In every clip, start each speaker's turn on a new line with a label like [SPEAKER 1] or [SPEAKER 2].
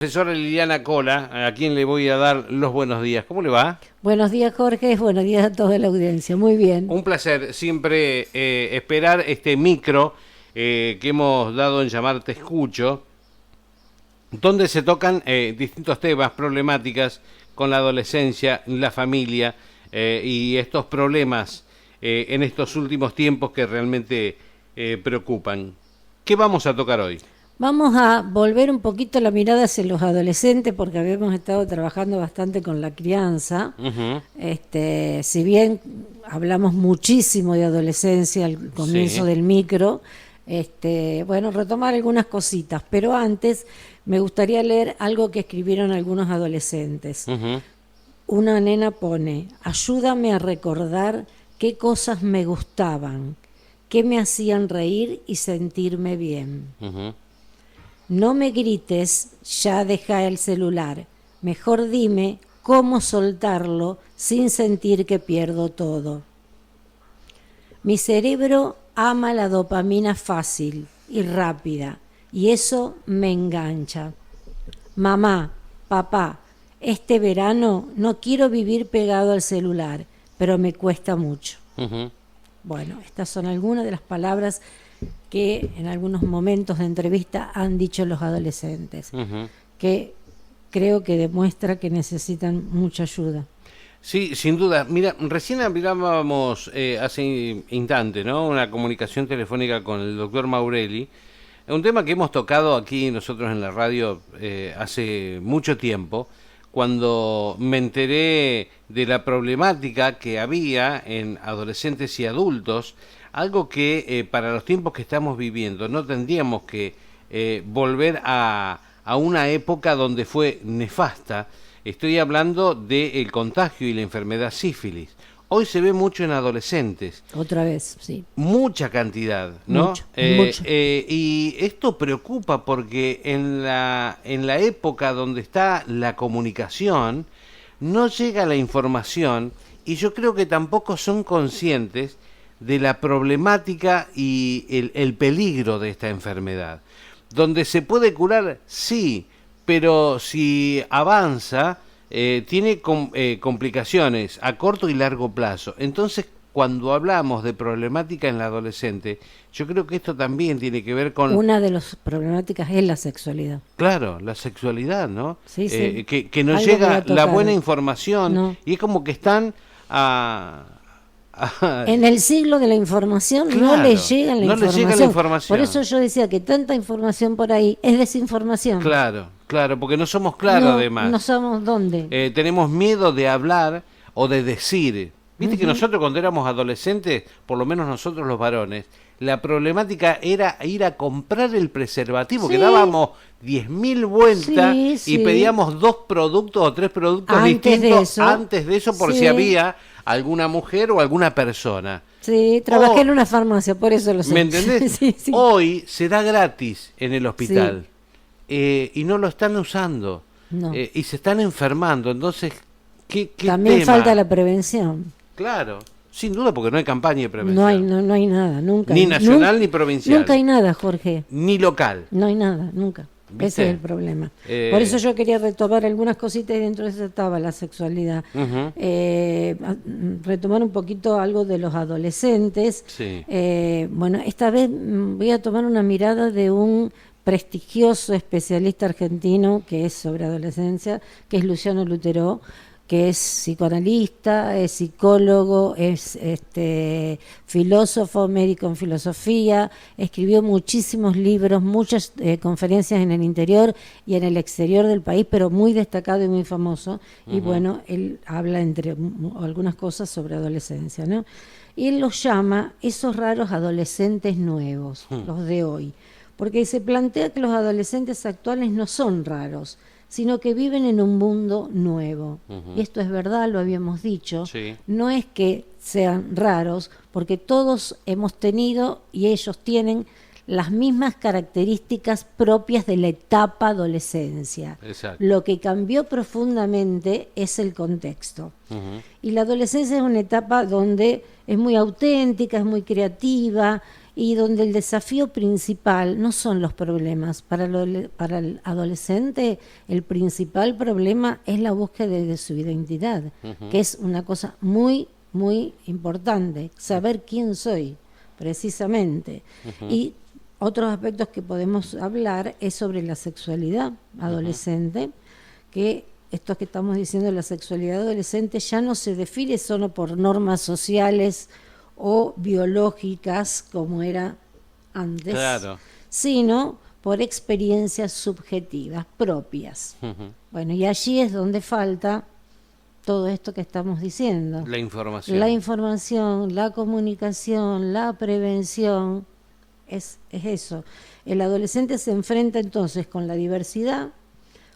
[SPEAKER 1] Profesora Liliana Cola, a quien le voy a dar los buenos días. ¿Cómo le va?
[SPEAKER 2] Buenos días, Jorge. Buenos días a toda la audiencia. Muy bien.
[SPEAKER 1] Un placer siempre esperar este micro que hemos dado en llamar Te Escucho, donde se tocan distintos temas, problemáticas con la adolescencia, la familia y estos problemas en estos últimos tiempos que realmente preocupan. ¿Qué vamos a tocar hoy?
[SPEAKER 2] Vamos a volver un poquito la mirada hacia los adolescentes porque habíamos estado trabajando bastante con la crianza. Si bien hablamos muchísimo de adolescencia al comienzo del micro, retomar algunas cositas, pero antes me gustaría leer algo que escribieron algunos adolescentes. Una nena pone: ayúdame a recordar qué cosas me gustaban, qué me hacían reír y sentirme bien. No me grites, ya deja el celular. Mejor dime cómo soltarlo sin sentir que pierdo todo. Mi cerebro ama la dopamina fácil y rápida, y eso me engancha. Mamá, papá, este verano no quiero vivir pegado al celular, pero me cuesta mucho. Bueno, estas son algunas de las palabras que en algunos momentos de entrevista han dicho los adolescentes, que creo que demuestra que necesitan mucha ayuda.
[SPEAKER 1] Sí, sin duda. Mira, recién hablábamos hace instante, ¿no? Una comunicación telefónica con el doctor Maurelli, un tema que hemos tocado aquí nosotros en la radio hace mucho tiempo, cuando me enteré de la problemática que había en adolescentes y adultos, algo que para los tiempos que estamos viviendo no tendríamos que volver a una época donde fue nefasta. Estoy hablando del contagio y la enfermedad sífilis. Hoy se ve mucho en adolescentes.
[SPEAKER 2] Otra vez, sí.
[SPEAKER 1] Mucha cantidad, ¿no?
[SPEAKER 2] Mucho.
[SPEAKER 1] Y esto preocupa porque en la época donde está la comunicación no llega la información, y yo creo que tampoco son conscientes de la problemática y el peligro de esta enfermedad. Donde se puede curar, sí, pero si avanza, tiene complicaciones a corto y largo plazo. Entonces, cuando hablamos de problemática en la adolescente, yo creo que esto también tiene que ver con...
[SPEAKER 2] Una de las problemáticas es la sexualidad.
[SPEAKER 1] Claro, la sexualidad, ¿no?
[SPEAKER 2] Sí, sí.
[SPEAKER 1] Que no
[SPEAKER 2] Algo
[SPEAKER 1] llega
[SPEAKER 2] que
[SPEAKER 1] la buena información,
[SPEAKER 2] no.
[SPEAKER 1] Y es como que están
[SPEAKER 2] en el siglo de la información,
[SPEAKER 1] claro,
[SPEAKER 2] no le llega la información.
[SPEAKER 1] Les llega la información.
[SPEAKER 2] Por eso yo decía que tanta información por ahí es desinformación.
[SPEAKER 1] Claro, porque no somos claros además.
[SPEAKER 2] No sabemos dónde.
[SPEAKER 1] Tenemos miedo de hablar o de decir. Viste que nosotros cuando éramos adolescentes, por lo menos nosotros los varones, la problemática era ir a comprar el preservativo, que dábamos 10.000 vueltas y pedíamos 2 productos o 3 productos distintos antes de eso, por si había alguna mujer o alguna persona.
[SPEAKER 2] Sí, trabajé en una farmacia, por eso lo sé.
[SPEAKER 1] ¿Me entendés?
[SPEAKER 2] Sí.
[SPEAKER 1] Hoy se da gratis en el hospital y no lo están usando y se están enfermando. Entonces, ¿qué
[SPEAKER 2] también
[SPEAKER 1] tema?
[SPEAKER 2] falta la prevención.
[SPEAKER 1] Claro, sin duda, porque no hay campaña de prevención.
[SPEAKER 2] No hay nada, nunca.
[SPEAKER 1] Ni nacional ni provincial.
[SPEAKER 2] Nunca hay nada, Jorge.
[SPEAKER 1] Ni local.
[SPEAKER 2] No hay nada, nunca.
[SPEAKER 1] ¿Viste?
[SPEAKER 2] Ese es el problema. Por eso yo quería retomar algunas cositas y dentro de eso estaba la sexualidad. Retomar un poquito algo de los adolescentes. Esta vez voy a tomar una mirada de un prestigioso especialista argentino que es sobre adolescencia, que es Luciano Lutero, que es psicoanalista, es psicólogo, es filósofo, médico en filosofía, escribió muchísimos libros, muchas conferencias en el interior y en el exterior del país, pero muy destacado y muy famoso. Y bueno, él habla entre algunas cosas sobre adolescencia, ¿no? Y él los llama esos raros adolescentes nuevos, los de hoy, porque se plantea que los adolescentes actuales no son raros, sino que viven en un mundo nuevo. Y esto es verdad, lo habíamos dicho. No es que sean raros, porque todos hemos tenido y ellos tienen las mismas características propias de la etapa adolescencia. Lo que cambió profundamente es el contexto. Y la adolescencia es una etapa donde es muy auténtica, es muy creativa, y donde el desafío principal no son los problemas. Para el adolescente el principal problema es la búsqueda de su identidad, que es una cosa muy, muy importante, saber quién soy, precisamente. Y otros aspectos que podemos hablar es sobre la sexualidad adolescente, que esto que estamos diciendo, la sexualidad adolescente ya no se define solo por normas sociales o biológicas como era antes,
[SPEAKER 1] Claro.
[SPEAKER 2] sino por experiencias subjetivas propias. Bueno, y allí es donde falta todo esto que estamos diciendo.
[SPEAKER 1] La información.
[SPEAKER 2] La información, la comunicación, la prevención, es eso. El adolescente se enfrenta entonces con la diversidad,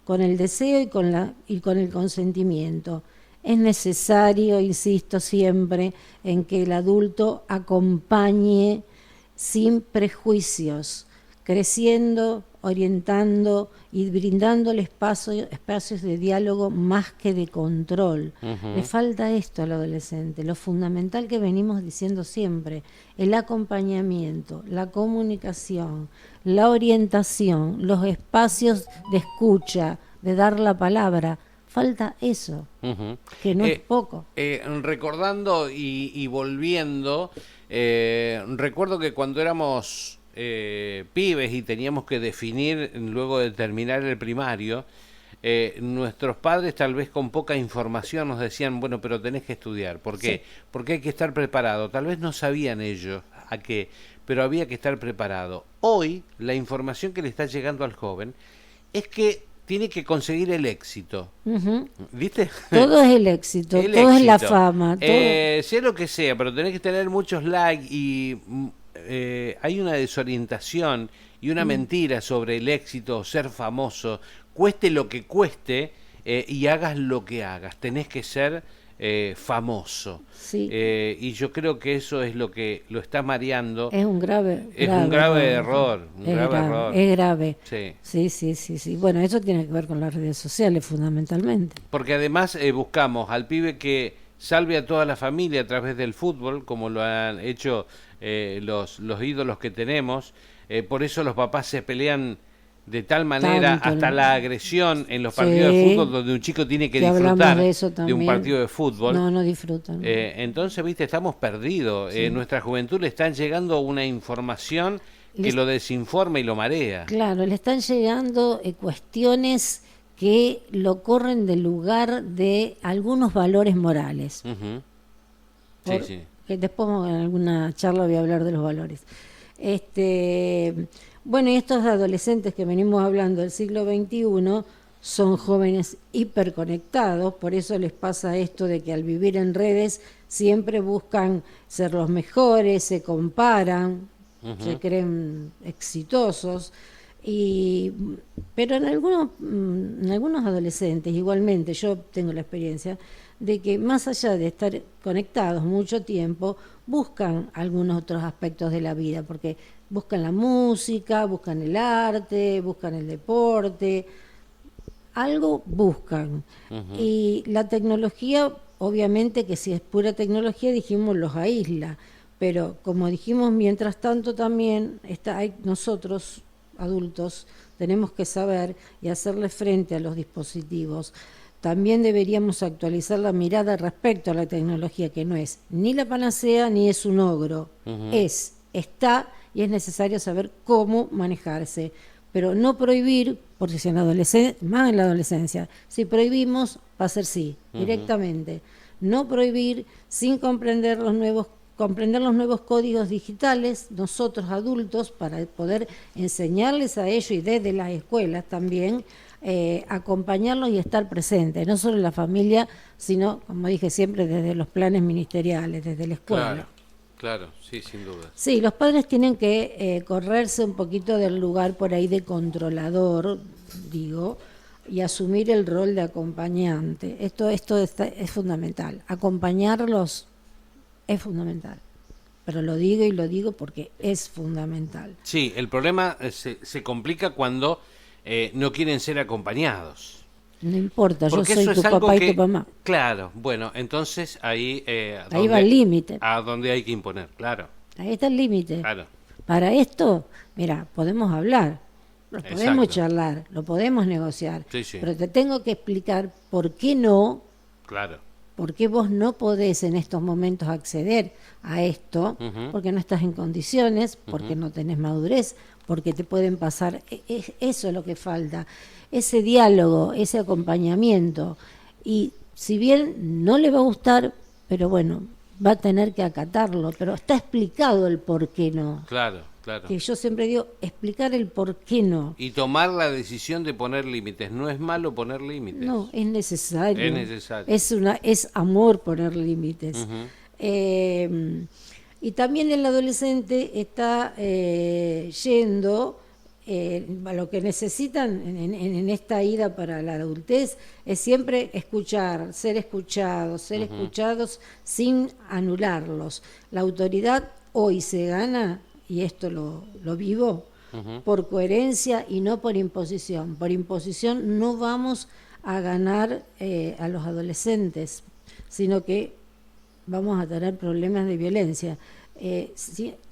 [SPEAKER 2] con el deseo y con el consentimiento. Es necesario, insisto siempre, en que el adulto acompañe sin prejuicios, creciendo, orientando y brindándole espacios de diálogo más que de control. Le falta esto al adolescente, lo fundamental que venimos diciendo siempre, el acompañamiento, la comunicación, la orientación, los espacios de escucha, de dar la palabra. Falta eso, que no es poco.
[SPEAKER 1] Recordando y volviendo, recuerdo que cuando éramos pibes y teníamos que definir, luego de terminar el primario, nuestros padres tal vez con poca información nos decían, bueno, pero tenés que estudiar. ¿Por qué? Sí. Porque hay que estar preparado. Tal vez no sabían ellos a qué, pero había que estar preparado. Hoy, la información que le está llegando al joven es que tiene que conseguir el éxito. ¿Viste?
[SPEAKER 2] Todo es el éxito, todo es la fama.
[SPEAKER 1] Sea lo que sea, pero tenés que tener muchos likes y hay una desorientación y una mentira sobre el éxito, ser famoso, cueste lo que cueste y hagas lo que hagas. Tenés que ser famoso.
[SPEAKER 2] Sí.
[SPEAKER 1] Y yo creo que eso es lo que lo está mareando.
[SPEAKER 2] Es un grave
[SPEAKER 1] error.
[SPEAKER 2] Es grave.
[SPEAKER 1] Sí.
[SPEAKER 2] Sí. Bueno, eso tiene que ver con las redes sociales fundamentalmente.
[SPEAKER 1] Porque además buscamos al pibe que salve a toda la familia a través del fútbol, como lo han hecho los ídolos que tenemos. Por eso los papás se pelean de tal manera hasta la agresión en los partidos de fútbol, donde un chico tiene que disfrutar de un partido de fútbol.
[SPEAKER 2] No disfrutan.
[SPEAKER 1] Entonces, viste, estamos perdidos. Nuestra juventud le están llegando una información que lo desinforma y lo marea.
[SPEAKER 2] Claro, le están llegando cuestiones que lo corren del lugar de algunos valores morales. Que después en alguna charla voy a hablar de los valores. Bueno, y estos adolescentes que venimos hablando del siglo XXI son jóvenes hiperconectados, por eso les pasa esto de que al vivir en redes siempre buscan ser los mejores, se comparan, se creen exitosos, pero en algunos adolescentes, igualmente, yo tengo la experiencia de que más allá de estar conectados mucho tiempo, buscan algunos otros aspectos de la vida, porque buscan la música, buscan el arte, buscan el deporte, algo buscan. Y la tecnología, obviamente que si es pura tecnología, dijimos, los aísla, pero como dijimos, mientras tanto también nosotros, adultos, tenemos que saber y hacerle frente a los dispositivos. También deberíamos actualizar la mirada respecto a la tecnología, que no es ni la panacea ni es un ogro, está y es necesario saber cómo manejarse, pero no prohibir, porque si más en la adolescencia, si prohibimos va a ser sí, directamente. No prohibir sin comprender los nuevos códigos digitales, nosotros adultos, para poder enseñarles a ellos y desde las escuelas también, acompañarlos y estar presentes, no solo en la familia, sino, como dije siempre, desde los planes ministeriales, desde la escuela.
[SPEAKER 1] Claro, sí, sin duda.
[SPEAKER 2] Sí, los padres tienen que correrse un poquito del lugar por ahí de controlador, digo, y asumir el rol de acompañante. Esto es fundamental. Acompañarlos es fundamental. Pero lo digo porque es fundamental.
[SPEAKER 1] Sí, el problema se complica cuando no quieren ser acompañados.
[SPEAKER 2] No importa, porque yo soy tu papá y tu mamá.
[SPEAKER 1] Claro, bueno, entonces ahí
[SPEAKER 2] va el límite.
[SPEAKER 1] A donde hay que imponer, claro.
[SPEAKER 2] Ahí está el límite.
[SPEAKER 1] Claro.
[SPEAKER 2] para esto, mira, podemos hablar, lo podemos
[SPEAKER 1] Exacto.
[SPEAKER 2] charlar, lo podemos negociar,
[SPEAKER 1] Sí, sí.
[SPEAKER 2] pero te tengo que explicar por qué no,
[SPEAKER 1] Claro.
[SPEAKER 2] por qué vos no podés en estos momentos acceder a esto,
[SPEAKER 1] Ujú.
[SPEAKER 2] porque no estás en condiciones, porque no tenés madurez, porque te pueden pasar, eso es lo que falta, ese diálogo, ese acompañamiento. Y si bien no le va a gustar, pero bueno, va a tener que acatarlo, pero está explicado el por qué no.
[SPEAKER 1] Claro, claro.
[SPEAKER 2] Que yo siempre digo, explicar el por qué no.
[SPEAKER 1] Y tomar la decisión de poner límites. No es malo poner límites.
[SPEAKER 2] No, es necesario.
[SPEAKER 1] Es necesario.
[SPEAKER 2] Es amor poner límites.
[SPEAKER 1] Ujú.
[SPEAKER 2] Y también el adolescente está yendo a lo que necesitan en esta ida para la adultez es siempre escuchar, ser escuchados sin anularlos. La autoridad hoy se gana, y esto lo vivo, por coherencia y no por imposición. Por imposición no vamos a ganar a los adolescentes, sino que vamos a tener problemas de violencia.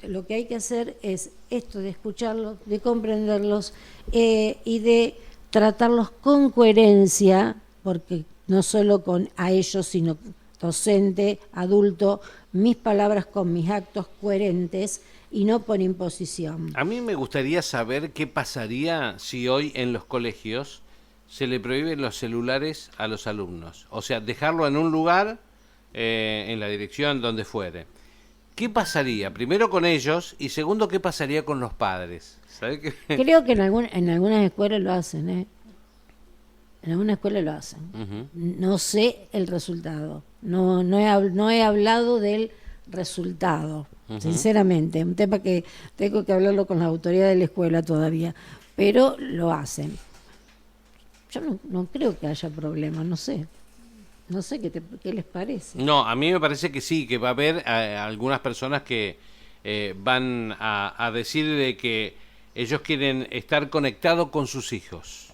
[SPEAKER 2] Lo que hay que hacer es esto de escucharlos, de comprenderlos y de tratarlos con coherencia, porque no solo con a ellos, sino docente, adulto, mis palabras con mis actos coherentes y no por imposición.
[SPEAKER 1] A mí me gustaría saber qué pasaría si hoy en los colegios se le prohíben los celulares a los alumnos. O sea, dejarlo en un lugar, en la dirección donde fuere. ¿Qué pasaría? Primero con ellos y segundo, ¿qué pasaría con los padres? ¿Sabe qué?
[SPEAKER 2] Creo que en algunas escuelas lo hacen, ¿eh? En algunas escuelas lo hacen.
[SPEAKER 1] Ujú.
[SPEAKER 2] No sé el resultado. No he hablado del resultado, sinceramente. Un tema que tengo que hablarlo con la autoridad de la escuela todavía. Pero lo hacen. Yo no creo que haya problema, no sé. No sé qué les parece.
[SPEAKER 1] No, a mí me parece que sí, que va a haber algunas personas que van a decir de que ellos quieren estar conectados con sus hijos.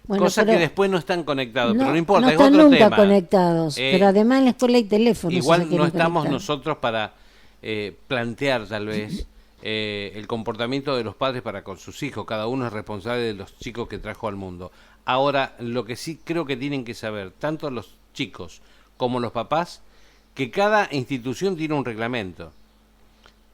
[SPEAKER 2] Bueno,
[SPEAKER 1] Cosa
[SPEAKER 2] pero
[SPEAKER 1] que después no están conectados, pero no importa,
[SPEAKER 2] no
[SPEAKER 1] es
[SPEAKER 2] están
[SPEAKER 1] otro
[SPEAKER 2] nunca
[SPEAKER 1] tema.
[SPEAKER 2] conectados, pero además en la escuela hay teléfonos. si se
[SPEAKER 1] Igual no
[SPEAKER 2] quieren
[SPEAKER 1] estamos
[SPEAKER 2] conectar.
[SPEAKER 1] nosotros para plantear tal vez el comportamiento de los padres para con sus hijos. Cada uno es responsable de los chicos que trajo al mundo. Ahora, lo que sí creo que tienen que saber, tanto los chicos como los papás, que cada institución tiene un reglamento.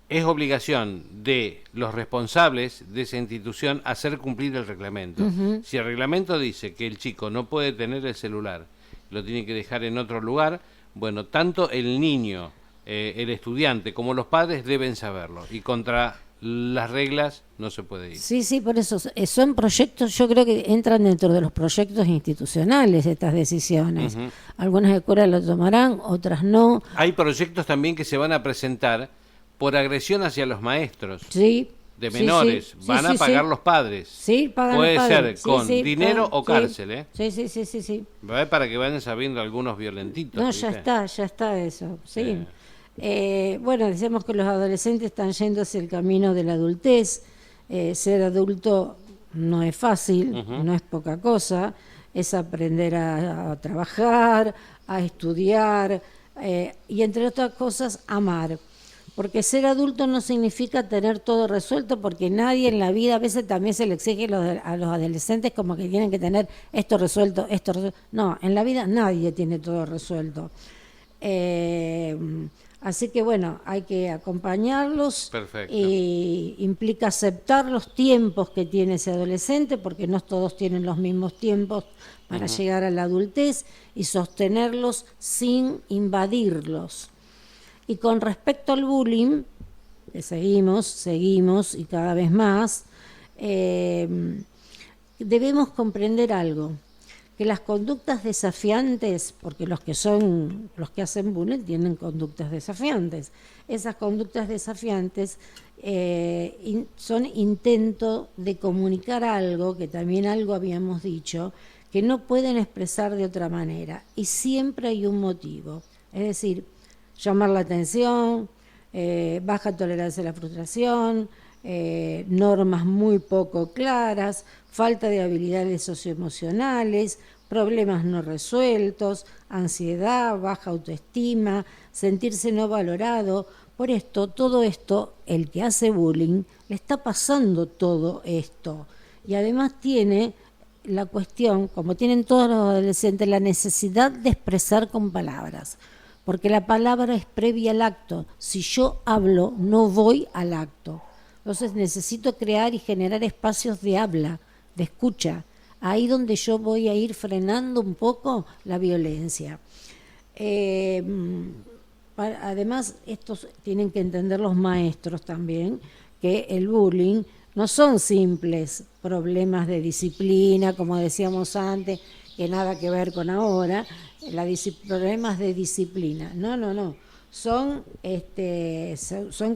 [SPEAKER 1] Es obligación de los responsables de esa institución hacer cumplir el reglamento. Si el reglamento dice que el chico no puede tener el celular, lo tiene que dejar en otro lugar, bueno, tanto el niño, el estudiante, como los padres deben saberlo. Y contra las reglas no se puede ir.
[SPEAKER 2] Sí, por eso son proyectos, yo creo que entran dentro de los proyectos institucionales estas decisiones. Algunas escuelas lo tomarán, otras no.
[SPEAKER 1] Hay proyectos también que se van a presentar por agresión hacia los maestros.
[SPEAKER 2] Sí.
[SPEAKER 1] De menores,
[SPEAKER 2] sí,
[SPEAKER 1] van a pagar los padres.
[SPEAKER 2] Sí, pagan
[SPEAKER 1] Puede
[SPEAKER 2] los padres.
[SPEAKER 1] ser con
[SPEAKER 2] Sí,
[SPEAKER 1] dinero o
[SPEAKER 2] sí.
[SPEAKER 1] cárcel, ¿eh?
[SPEAKER 2] Sí.
[SPEAKER 1] ¿Verdad? Para que vayan sabiendo algunos violentitos.
[SPEAKER 2] No,
[SPEAKER 1] ¿viste?
[SPEAKER 2] ya está eso, sí. Bueno, decimos que los adolescentes están yendo hacia el camino de la adultez. Ser adulto no es fácil, no es poca cosa. Es aprender a trabajar, a estudiar y entre otras cosas amar. Porque ser adulto no significa tener todo resuelto, porque nadie en la vida, a veces también se le exige a los adolescentes como que tienen que tener esto resuelto. No, en la vida nadie tiene todo resuelto. Así que bueno, hay que acompañarlos.
[SPEAKER 1] Perfecto.
[SPEAKER 2] Y implica aceptar los tiempos que tiene ese adolescente, porque no todos tienen los mismos tiempos para llegar a la adultez, y sostenerlos sin invadirlos. Y con respecto al bullying, que seguimos y cada vez más, debemos comprender algo, que las conductas desafiantes, porque los que hacen bullying tienen conductas desafiantes, esas conductas desafiantes son intento de comunicar algo, que también algo habíamos dicho, que no pueden expresar de otra manera, y siempre hay un motivo, es decir, llamar la atención, baja tolerancia a la frustración, normas muy poco claras, falta de habilidades socioemocionales, problemas no resueltos, ansiedad, baja autoestima, sentirse no valorado, Por esto, todo esto, el que hace bullying, le está pasando todo esto. Y además tiene la cuestión, como tienen todos los adolescentes, la necesidad de expresar con palabras. Porque la palabra es previa al acto. Si yo hablo, no voy al acto. Entonces necesito crear y generar espacios de habla, de escucha. Ahí donde yo voy a ir frenando un poco la violencia. Además, estos tienen que entender los maestros también, que el bullying no son simples problemas de disciplina, como decíamos antes, que nada que ver con ahora, problemas de disciplina. No. Son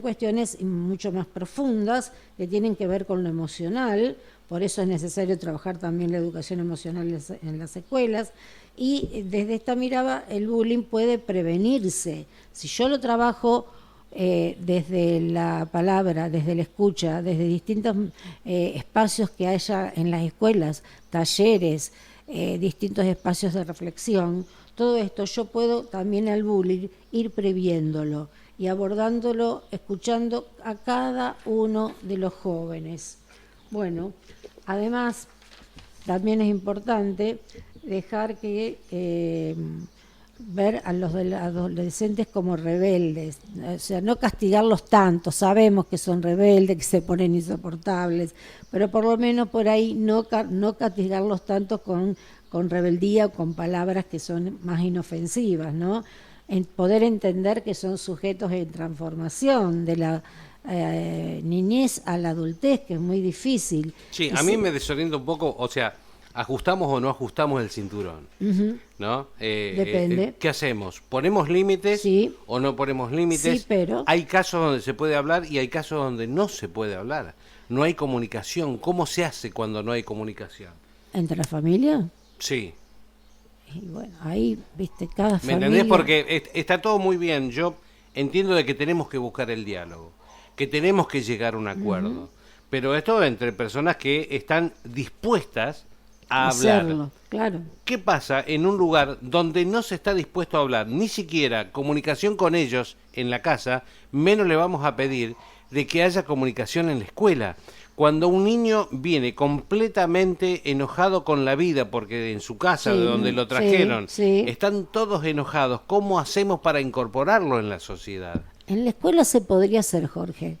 [SPEAKER 2] cuestiones mucho más profundas que tienen que ver con lo emocional. Por eso es necesario trabajar también la educación emocional en las escuelas. Y desde esta mirada el bullying puede prevenirse. Si yo lo trabajo desde la palabra, desde la escucha, desde distintos espacios que haya en las escuelas, talleres, distintos espacios de reflexión, todo esto yo puedo también al bullying ir previéndolo y abordándolo, escuchando a cada uno de los jóvenes. Bueno, además también es importante dejar que ver a los adolescentes como rebeldes, o sea, no castigarlos tanto. Sabemos que son rebeldes, que se ponen insoportables, pero por lo menos por ahí no castigarlos tanto con rebeldía o con palabras que son más inofensivas, ¿no? En poder entender que son sujetos en transformación de la niñez a la adultez, que es muy difícil.
[SPEAKER 1] Sí, a mí me desorienta un poco, o sea, ¿ajustamos o no ajustamos el cinturón? ¿No?
[SPEAKER 2] Depende.
[SPEAKER 1] ¿Qué hacemos? ¿Ponemos límites o no ponemos límites?
[SPEAKER 2] Sí, pero
[SPEAKER 1] hay casos donde se puede hablar y hay casos donde no se puede hablar. No hay comunicación. ¿Cómo se hace cuando no hay comunicación?
[SPEAKER 2] ¿Entre la familia?
[SPEAKER 1] Sí.
[SPEAKER 2] Y bueno, ahí, viste, cada familia...
[SPEAKER 1] ¿Me entendés? Porque está todo muy bien. Yo entiendo de que tenemos que buscar el diálogo, que tenemos que llegar a un acuerdo. Pero esto entre personas que están dispuestas a hablar.
[SPEAKER 2] Hacerlo, claro.
[SPEAKER 1] ¿Qué pasa en un lugar donde no se está dispuesto a hablar, ni siquiera comunicación con ellos en la casa, menos le vamos a pedir de que haya comunicación en la escuela? Cuando un niño viene completamente enojado con la vida porque en su casa, de donde lo trajeron, están todos enojados, ¿cómo hacemos para incorporarlo en la sociedad?
[SPEAKER 2] En la escuela se podría hacer, Jorge.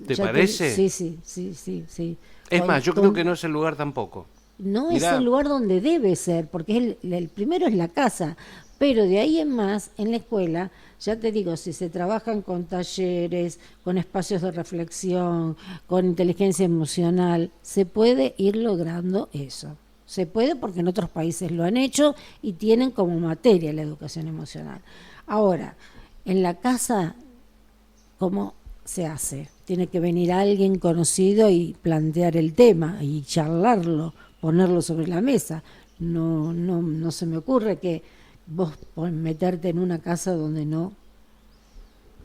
[SPEAKER 1] ¿Te parece?
[SPEAKER 2] Sí.
[SPEAKER 1] Es más, yo creo que no es el lugar tampoco.
[SPEAKER 2] No es el lugar donde debe ser, porque el primero es la casa, pero de ahí en más, en la escuela, ya te digo, si se trabajan con talleres, con espacios de reflexión, con inteligencia emocional, se puede ir logrando eso. Se puede porque en otros países lo han hecho y tienen como materia la educación emocional. Ahora, en la casa, ¿cómo se hace? Tiene que venir alguien conocido y plantear el tema y charlarlo, ponerlo sobre la mesa. No se me ocurre que vos meterte en una casa donde no.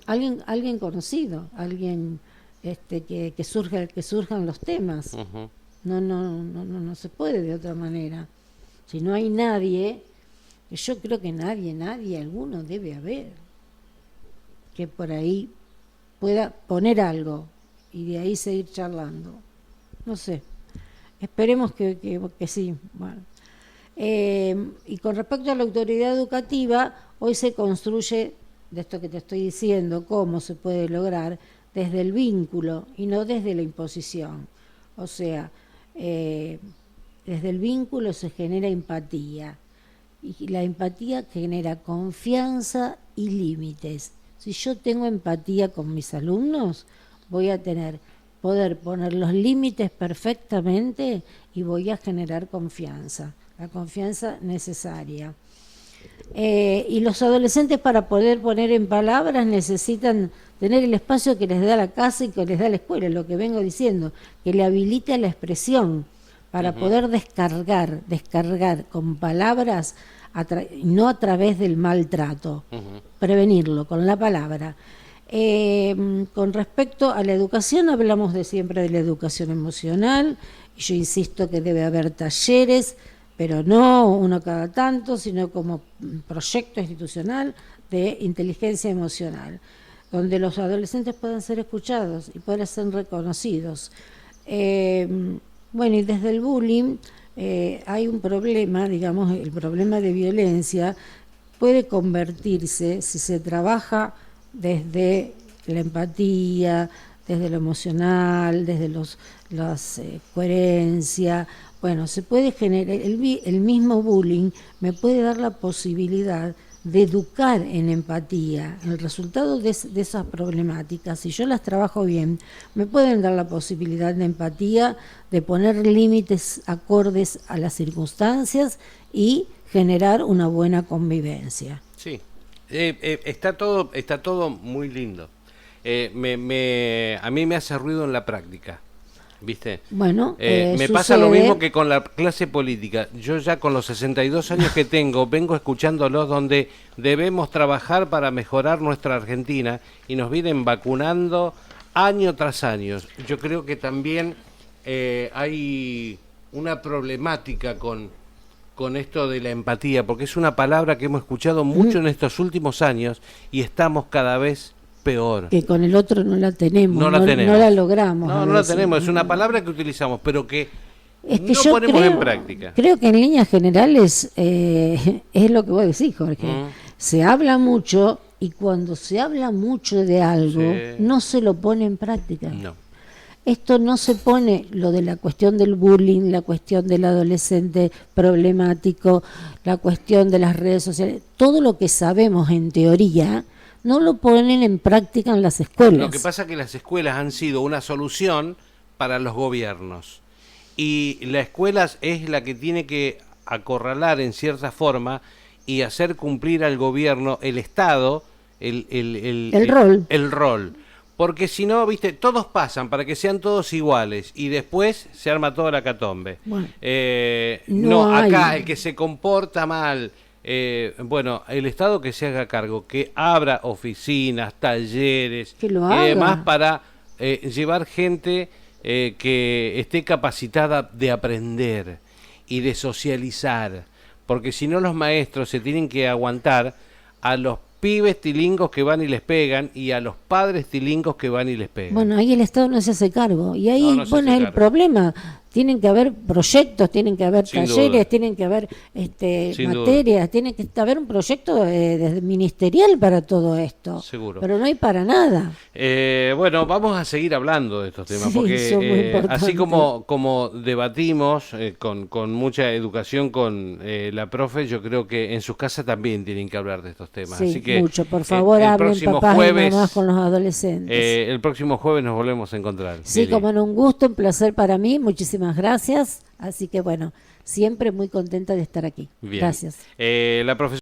[SPEAKER 2] Alguien conocido, alguien que surjan los temas. No se puede de otra manera. Si no hay nadie, yo creo que nadie alguno debe haber que por ahí pueda poner algo y de ahí seguir charlando. No sé, esperemos que sí. Bueno. Y con respecto a la autoridad educativa, hoy se construye, de esto que te estoy diciendo, cómo se puede lograr desde el vínculo y no desde la imposición. O sea, desde el vínculo se genera empatía y la empatía genera confianza y límites. Si yo tengo empatía con mis alumnos, voy a poder poner los límites perfectamente y voy a generar confianza, la confianza necesaria. Y los adolescentes, para poder poner en palabras, necesitan tener el espacio que les da la casa y que les da la escuela, lo que vengo diciendo, que le habilite la expresión para poder descargar con palabras, no a través del maltrato, prevenirlo con la palabra. Con respecto a la educación, hablamos siempre de la educación emocional, y yo insisto que debe haber talleres, pero no uno cada tanto, sino como proyecto institucional de inteligencia emocional. donde los adolescentes puedan ser escuchados y puedan ser reconocidos. Bueno, y desde el bullying hay un problema, digamos, el problema de violencia puede convertirse, si se trabaja desde la empatía, desde lo emocional, desde las coherencia, bueno, se puede generar, el mismo bullying me puede dar la posibilidad de educar en empatía. El resultado de esas problemáticas, si yo las trabajo bien, me pueden dar la posibilidad de empatía, de poner límites acordes a las circunstancias y generar una buena convivencia.
[SPEAKER 1] Sí, está todo muy lindo. A mí me hace ruido en la práctica, ¿viste?
[SPEAKER 2] Bueno,
[SPEAKER 1] me pasa lo mismo que con la clase política. Yo ya con los 62 años que tengo, vengo escuchándolos donde debemos trabajar para mejorar nuestra Argentina y nos vienen vacunando año tras año. Yo creo que también hay una problemática con esto de la empatía, porque es una palabra que hemos escuchado mucho en estos últimos años y estamos cada vez peor.
[SPEAKER 2] Que con el otro no la tenemos, no la logramos.
[SPEAKER 1] No la tenemos, es una palabra que utilizamos, pero que no ponemos en práctica.
[SPEAKER 2] Creo que en líneas generales es lo que vos decís, Jorge. Se habla mucho y cuando se habla mucho de algo, no se lo pone en práctica.
[SPEAKER 1] No.
[SPEAKER 2] Esto no se pone, lo de la cuestión del bullying, la cuestión del adolescente problemático, la cuestión de las redes sociales, todo lo que sabemos en teoría, no lo ponen en práctica en las escuelas.
[SPEAKER 1] Lo que pasa es que las escuelas han sido una solución para los gobiernos. Y la escuela es la que tiene que acorralar en cierta forma y hacer cumplir al gobierno, el Estado, el rol. Porque si no, viste, todos pasan para que sean todos iguales y después se arma toda la catombe. Bueno, acá el que se comporta mal, bueno, el Estado que se haga cargo, que abra oficinas, talleres y demás para llevar gente que esté capacitada de aprender y de socializar, porque si no los maestros se tienen que aguantar a los pibes tilingos que van y les pegan y a los padres tilingos que van y les pegan.
[SPEAKER 2] Bueno, ahí el Estado no se hace cargo y ahí es el problema. Tienen que haber proyectos, tienen que haber talleres, tienen que haber materias, tiene que haber un proyecto ministerial para todo esto.
[SPEAKER 1] Seguro.
[SPEAKER 2] Pero no hay para nada.
[SPEAKER 1] Bueno, vamos a seguir hablando de estos temas, porque así como debatimos con mucha educación con la profe, yo creo que en sus casas también tienen que hablar de estos temas.
[SPEAKER 2] Sí,
[SPEAKER 1] así que
[SPEAKER 2] mucho. Por favor, hablen papás y mamás con los adolescentes.
[SPEAKER 1] El próximo jueves nos volvemos a encontrar.
[SPEAKER 2] Sí, Lili. Como en un gusto, un placer para mí. Muchísimas gracias, así que bueno, siempre muy contenta de estar aquí.
[SPEAKER 1] Bien.
[SPEAKER 2] Gracias.
[SPEAKER 1] La profesora